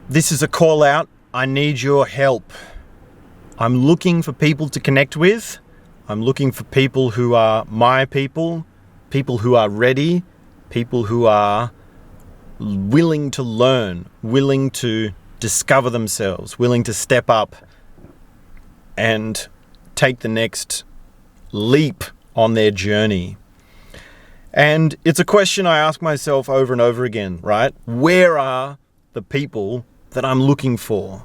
This is a call out. I need your help. I'm looking for people to connect with. I'm looking for people who are my people who are ready, people who are willing to learn, willing to discover themselves, willing to step up and take the next leap on their journey. And it's a question I ask myself over and over again, right? Where are the people that I'm looking for?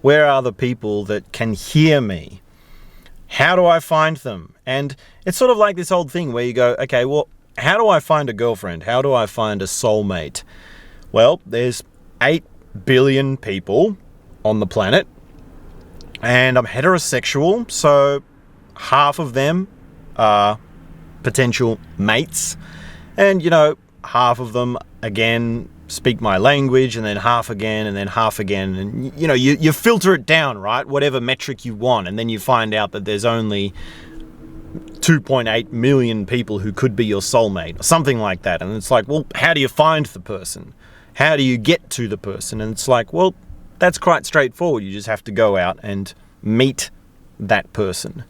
Where are the people that can hear me? How do I find them? And it's sort of like this old thing where you go, okay, well, how do I find a girlfriend? How do I find a soulmate? Well, there's 8 billion people on the planet, and I'm heterosexual, so half of them are potential mates, and half of them again speak my language, and then half again, and then half again, and you filter it down, right? Whatever metric you want, and then you find out that there's only 2.8 million people who could be your soulmate, or something like that. And it's like, well, how do you find the person? How do you get to the person? And it's like, well, that's quite straightforward. You just have to go out and meet that person.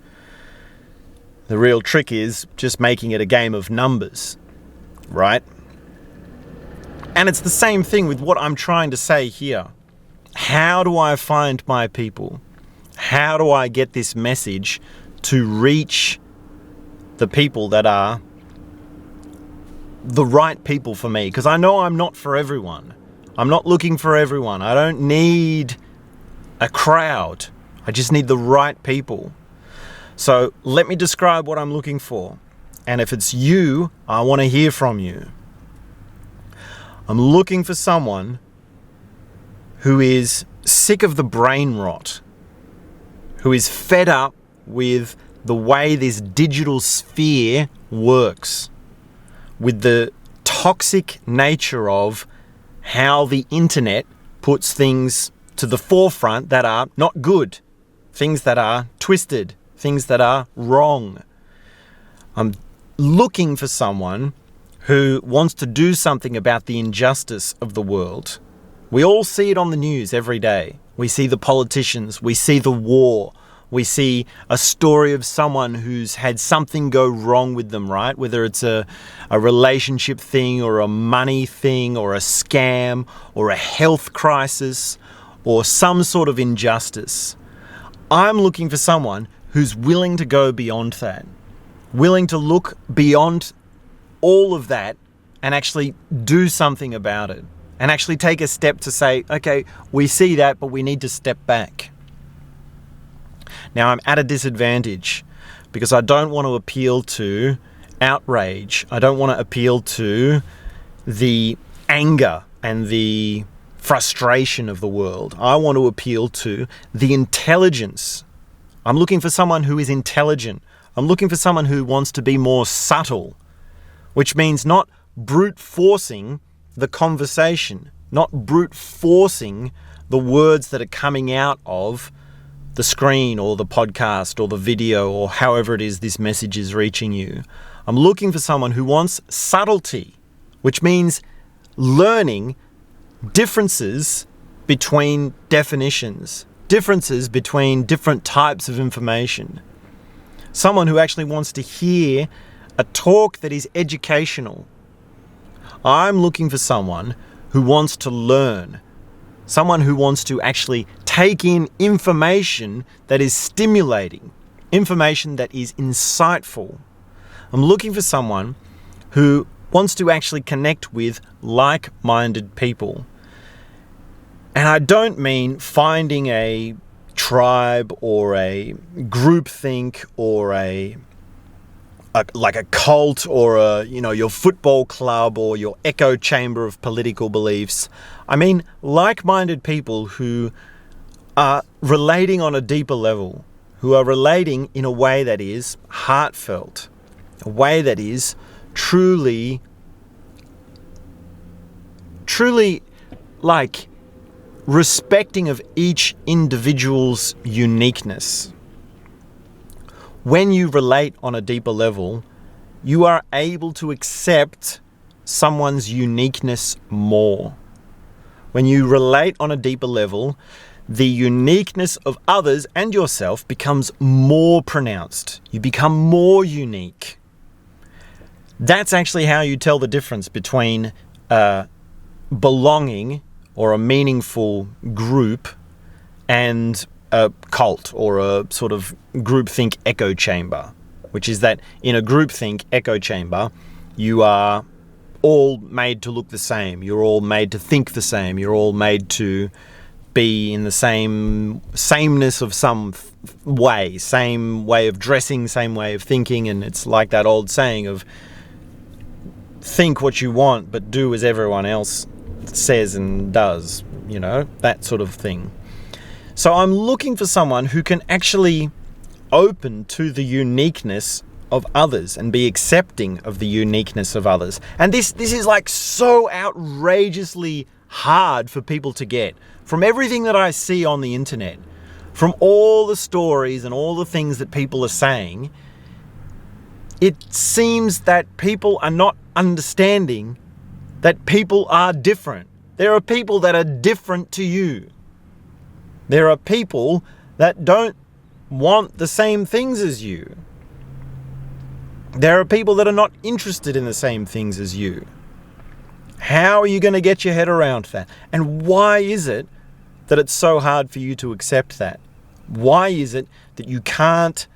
The real trick is just making it a game of numbers, right? And it's the same thing with what I'm trying to say here. How do I find my people? How do I get this message to reach the people that are the right people for me? Because I know I'm not for everyone. I'm not looking for everyone. I don't need a crowd. I just need the right people. So let me describe what I'm looking for. And if it's you, I want to hear from you. I'm looking for someone who is sick of the brain rot, who is fed up with the way this digital sphere works, with the toxic nature of how the internet puts things to the forefront that are not good, things that are twisted, things that are wrong. I'm looking for someone who wants to do something about the injustice of the world. We all see it on the news every day. We see the politicians, we see the war, we see a story of someone who's had something go wrong with them, right? Whether it's a relationship thing or a money thing or a scam or a health crisis or some sort of injustice. I'm looking for someone who's willing to go beyond that, willing to look beyond all of that and actually do something about it, and actually take a step to say, okay, we see that, but we need to step back. Now, I'm at a disadvantage because I don't want to appeal to outrage. I don't want to appeal to the anger and the frustration of the world. I want to appeal to the intelligence. I'm looking for someone who is intelligent. I'm looking for someone who wants to be more subtle, which means not brute forcing the conversation, not brute forcing the words that are coming out of the screen or the podcast or the video or however it is this message is reaching you. I'm looking for someone who wants subtlety, which means learning differences between definitions, differences between different types of information. Someone who actually wants to hear a talk that is educational. I'm looking for someone who wants to learn, someone who wants to actually take in information that is stimulating, information that is insightful. I'm looking for someone who wants to actually connect with like-minded people. And I don't mean finding a tribe or a groupthink or like a cult or your football club or your echo chamber of political beliefs. I mean like-minded people who are relating on a deeper level, who are relating in a way that is heartfelt, a way that is truly like respecting of each individual's uniqueness. When you relate on a deeper level, you are able to accept someone's uniqueness more. when you relate on a deeper level, the uniqueness of others and yourself becomes more pronounced. You become more unique. That's actually how you tell the difference between belonging or a meaningful group and a cult or a sort of groupthink echo chamber, which is that in a groupthink echo chamber, you are all made to look the same. You're all made to think the same. You're all made to be in the sameness of some way, same way of dressing, same way of thinking. And it's like that old saying of think what you want, but do as everyone else says and does, you know, that sort of thing. So I'm looking for someone who can actually open to the uniqueness of others and be accepting of the uniqueness of others. And this is like so outrageously hard for people to get. From everything that I see on the internet, from all the stories and all the things that people are saying, it seems that people are not understanding that people are different. There are people that are different to you. There are people that don't want the same things as you. There are people that are not interested in the same things as you. How are you going to get your head around that? And why is it that it's so hard for you to accept that? Why is it that you can't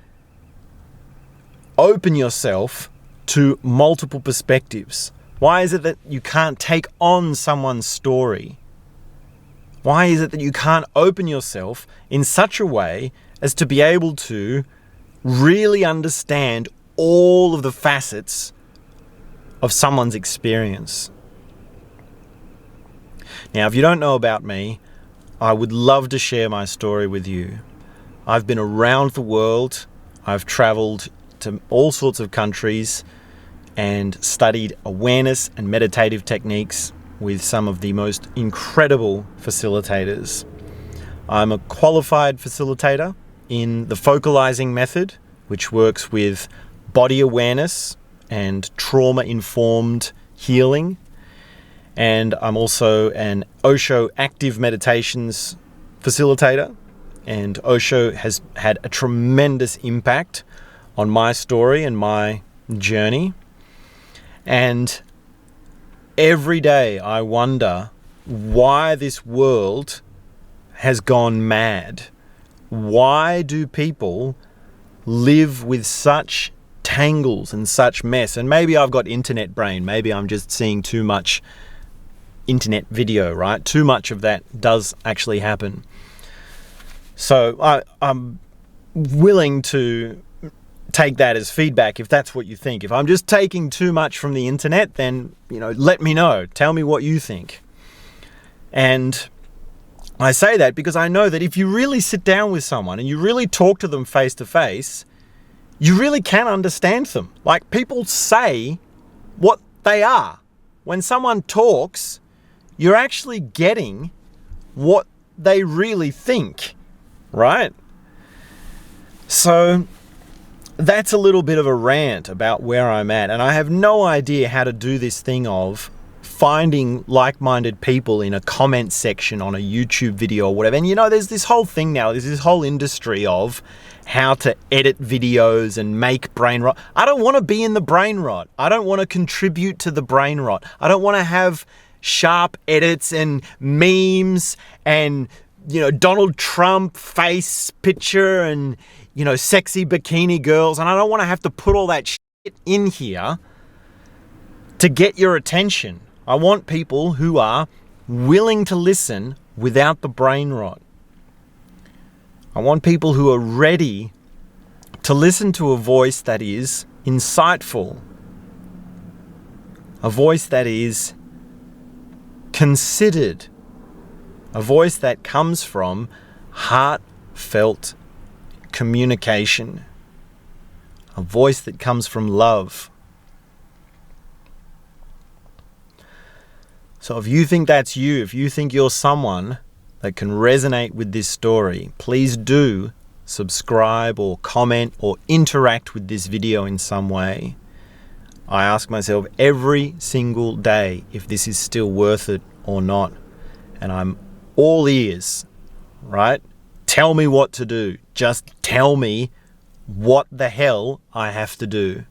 open yourself to multiple perspectives? Why is it that you can't take on someone's story? Why is it that you can't open yourself in such a way as to be able to really understand all of the facets of someone's experience? Now, if you don't know about me, I would love to share my story with you. I've been around the world. I've traveled to all sorts of countries and studied awareness and meditative techniques with some of the most incredible facilitators. I'm a qualified facilitator in the focalizing method, which works with body awareness and trauma-informed healing. And I'm also an Osho active meditations facilitator. And Osho has had a tremendous impact on my story and my journey. And every day I wonder why this world has gone mad. Why do people live with such tangles and such mess? And maybe I've got internet brain. Maybe I'm just seeing too much internet video, right? Too much of that does actually happen. So I'm willing to take that as feedback if that's what you think. If I'm just taking too much from the internet, then, you know, let me know. Tell me what you think. And I say that because I know that if you really sit down with someone and you really talk to them face to face, you really can understand them. Like, people say what they are. When someone talks, you're actually getting what they really think, right? So that's a little bit of a rant about where I'm at. And I have no idea how to do this thing of finding like-minded people in a comment section on a YouTube video or whatever. And you know, there's this whole thing now, there's this whole industry of how to edit videos and make brain rot. I don't want to be in the brain rot. I don't want to contribute to the brain rot. I don't want to have sharp edits and memes and, you know, Donald Trump face picture and, you know, sexy bikini girls. And I don't want to have to put all that shit in here to get your attention. I want people who are willing to listen without the brain rot. I want people who are ready to listen to a voice that is insightful, a voice that is considered, a voice that comes from heartfelt communication, a voice that comes from love. So if you think that's you, if you think you're someone that can resonate with this story, please do subscribe or comment or interact with this video in some way. I ask myself every single day if this is still worth it or not. and I'm all ears, right? Tell me what to do. Just tell me what the hell I have to do.